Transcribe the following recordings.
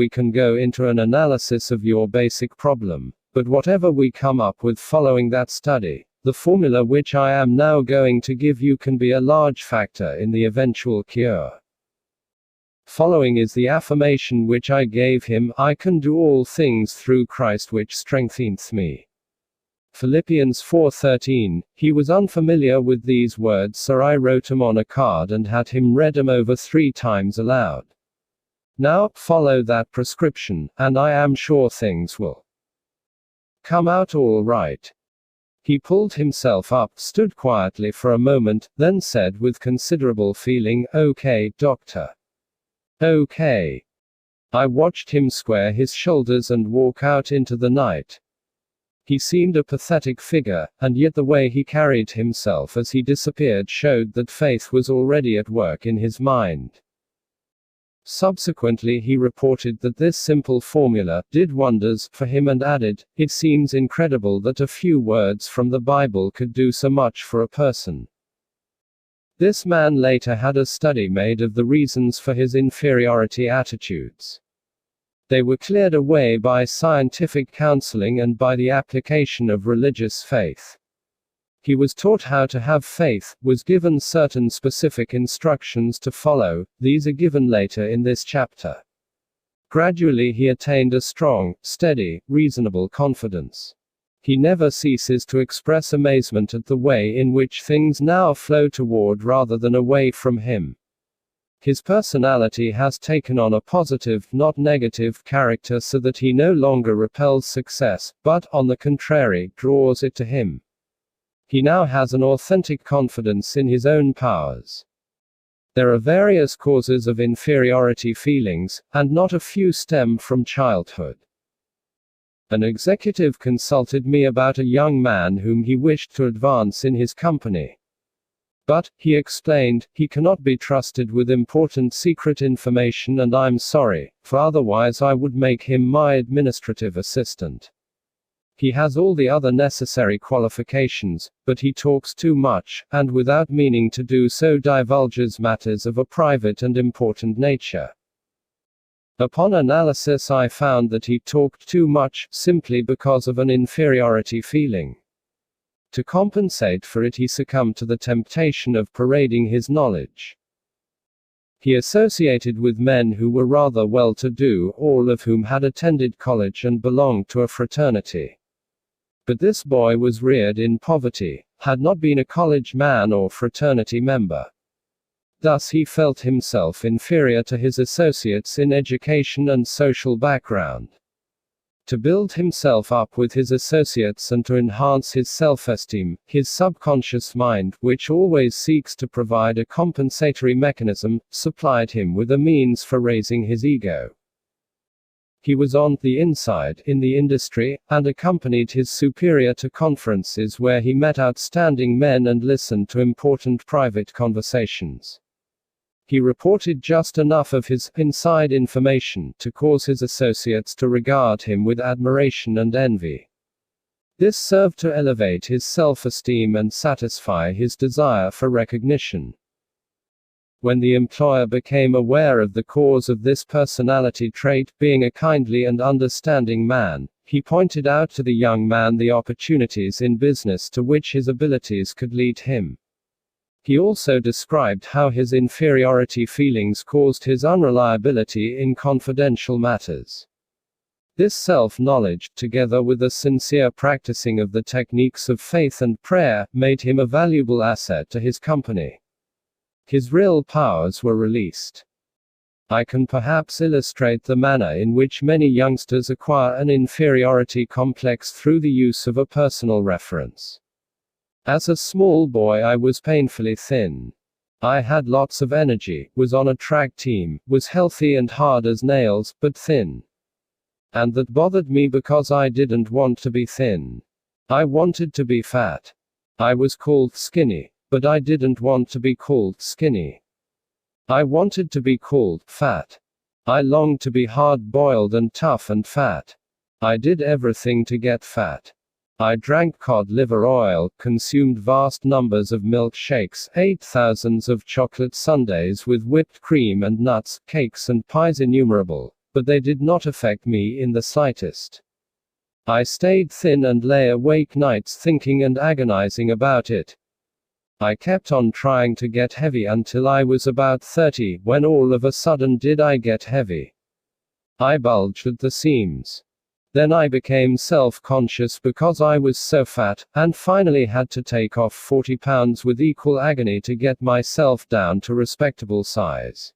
we can go into an analysis of your basic problem, but whatever we come up with following that study, the formula which I am now going to give you can be a large factor in the eventual cure. Following is the affirmation which I gave him: I can do all things through Christ which strengtheneth me. Philippians 4:13. He was unfamiliar with these words, so I wrote 'em on a card and had him read 'em over 3 times aloud. Now, follow that prescription, and I am sure things will come out all right. He pulled himself up, stood quietly for a moment, then said with considerable feeling, "Okay, doctor. Okay." I watched him square his shoulders and walk out into the night. He seemed a pathetic figure, and yet the way he carried himself as he disappeared showed that faith was already at work in his mind. Subsequently he reported that this simple formula did wonders for him and added, "It seems incredible that a few words from the Bible could do so much for a person." This man later had a study made of the reasons for his inferiority attitudes. They were cleared away by scientific counseling and by the application of religious faith. He was taught how to have faith, was given certain specific instructions to follow. These are given later in this chapter. Gradually he attained a strong, steady, reasonable confidence. He never ceases to express amazement at the way in which things now flow toward rather than away from him. His personality has taken on a positive, not negative, character so that he no longer repels success, but, on the contrary, draws it to him. He now has an authentic confidence in his own powers. There are various causes of inferiority feelings, and not a few stem from childhood. An executive consulted me about a young man whom he wished to advance in his company. But, he explained, he cannot be trusted with important secret information, and I'm sorry, for otherwise I would make him my administrative assistant. He has all the other necessary qualifications, but he talks too much, and without meaning to do so divulges matters of a private and important nature. Upon analysis I found that he talked too much, simply because of an inferiority feeling. To compensate for it he succumbed to the temptation of parading his knowledge. He associated with men who were rather well-to-do, all of whom had attended college and belonged to a fraternity. But this boy was reared in poverty, had not been a college man or fraternity member. Thus he felt himself inferior to his associates in education and social background. To build himself up with his associates and to enhance his self-esteem, his subconscious mind, which always seeks to provide a compensatory mechanism, supplied him with a means for raising his ego. He was on the inside, in the industry, and accompanied his superior to conferences where he met outstanding men and listened to important private conversations. He reported just enough of his inside information to cause his associates to regard him with admiration and envy. This served to elevate his self-esteem and satisfy his desire for recognition. When the employer became aware of the cause of this personality trait, being a kindly and understanding man, he pointed out to the young man the opportunities in business to which his abilities could lead him. He also described how his inferiority feelings caused his unreliability in confidential matters. This self-knowledge, together with a sincere practicing of the techniques of faith and prayer, made him a valuable asset to his company. His real powers were released. I can perhaps illustrate the manner in which many youngsters acquire an inferiority complex through the use of a personal reference. As a small boy I was painfully thin. I had lots of energy, was on a track team, was healthy and hard as nails, but thin. And that bothered me because I didn't want to be thin. I wanted to be fat. I was called skinny, but I didn't want to be called skinny. I wanted to be called fat. I longed to be hard-boiled and tough and fat. I did everything to get fat. I drank cod liver oil, consumed vast numbers of milkshakes, ate thousands of chocolate sundaes with whipped cream and nuts, cakes and pies innumerable, but they did not affect me in the slightest. I stayed thin and lay awake nights thinking and agonizing about it. I kept on trying to get heavy until I was about 30, when all of a sudden did I get heavy. I bulged at the seams. Then I became self-conscious because I was so fat, and finally had to take off 40 pounds with equal agony to get myself down to respectable size.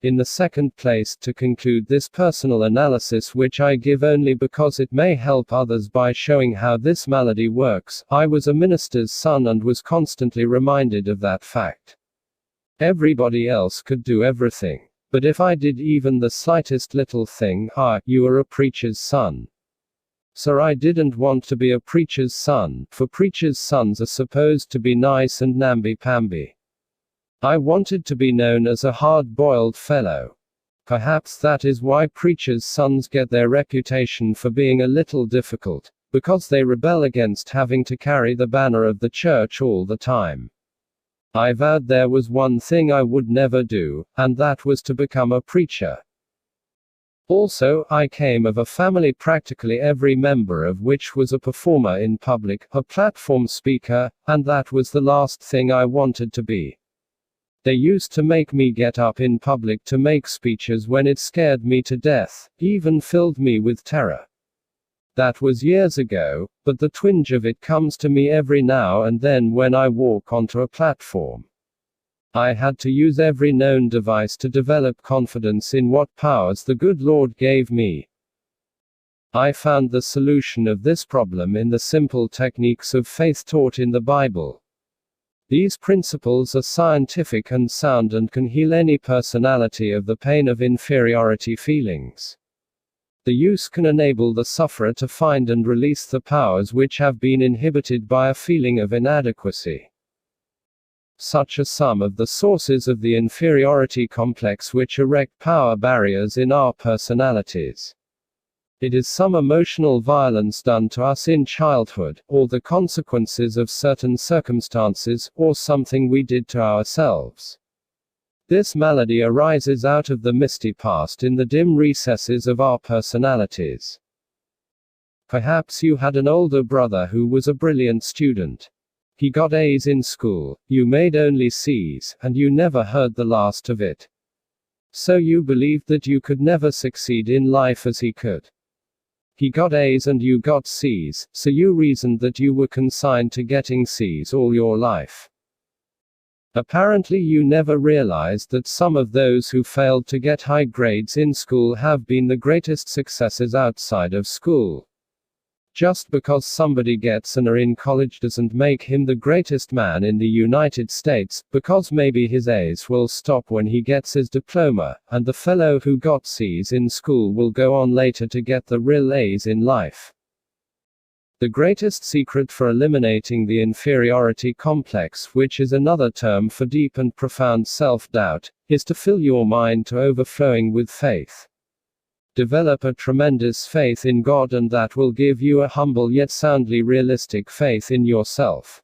In the second place, to conclude this personal analysis, which I give only because it may help others by showing how this malady works, I was a minister's son and was constantly reminded of that fact. Everybody else could do everything. But if I did even the slightest little thing, you are a preacher's son. Sir, I didn't want to be a preacher's son, for preacher's sons are supposed to be nice and namby-pamby. I wanted to be known as a hard-boiled fellow. Perhaps that is why preachers' sons get their reputation for being a little difficult, because they rebel against having to carry the banner of the church all the time. I vowed there was one thing I would never do, and that was to become a preacher. Also, I came of a family practically every member of which was a performer in public, a platform speaker, and that was the last thing I wanted to be. They used to make me get up in public to make speeches when it scared me to death, even filled me with terror. That was years ago, but the twinge of it comes to me every now and then when I walk onto a platform. I had to use every known device to develop confidence in what powers the good Lord gave me. I found the solution of this problem in the simple techniques of faith taught in the Bible. These principles are scientific and sound and can heal any personality of the pain of inferiority feelings. The use can enable the sufferer to find and release the powers which have been inhibited by a feeling of inadequacy. Such are some of the sources of the inferiority complex which erect power barriers in our personalities. It is some emotional violence done to us in childhood, or the consequences of certain circumstances, or something we did to ourselves. This malady arises out of the misty past in the dim recesses of our personalities. Perhaps you had an older brother who was a brilliant student. He got A's in school, you made only C's, and you never heard the last of it. So you believed that you could never succeed in life as he could. He got A's and you got C's, so you reasoned that you were consigned to getting C's all your life. Apparently you never realized that some of those who failed to get high grades in school have been the greatest successes outside of school. Just because somebody gets an A in college doesn't make him the greatest man in the United States, because maybe his A's will stop when he gets his diploma, and the fellow who got C's in school will go on later to get the real A's in life. The greatest secret for eliminating the inferiority complex, which is another term for deep and profound self-doubt, is to fill your mind to overflowing with faith. Develop a tremendous faith in God, and that will give you a humble yet soundly realistic faith in yourself.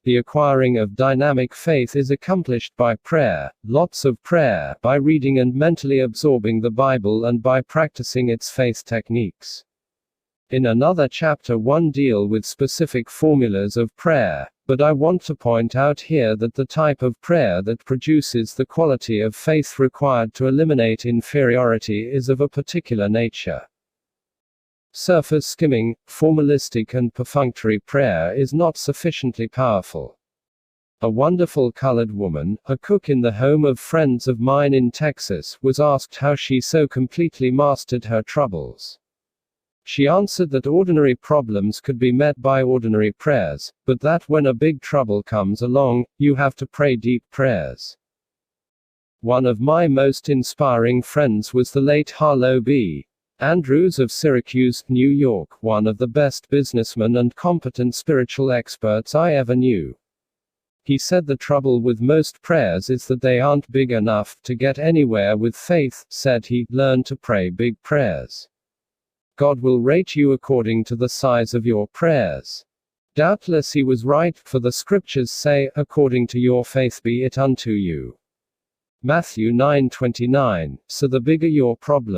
The acquiring of dynamic faith is accomplished by prayer, lots of prayer, by reading and mentally absorbing the Bible, and by practicing its faith techniques. In another chapter one deal with specific formulas of prayer, but I want to point out here that the type of prayer that produces the quality of faith required to eliminate inferiority is of a particular nature. Surface skimming, formalistic and perfunctory prayer is not sufficiently powerful. A wonderful colored woman, a cook in the home of friends of mine in Texas, was asked how she so completely mastered her troubles. She answered that ordinary problems could be met by ordinary prayers, but that when a big trouble comes along, you have to pray deep prayers. One of my most inspiring friends was the late Harlow B. Andrews of Syracuse, New York, one of the best businessmen and competent spiritual experts I ever knew. He said the trouble with most prayers is that they aren't big enough to get anywhere with faith, said he. Learn to pray big prayers. God will rate you according to the size of your prayers. Doubtless he was right, for the scriptures say, according to your faith be it unto you. Matthew 9:29. So the bigger your problem,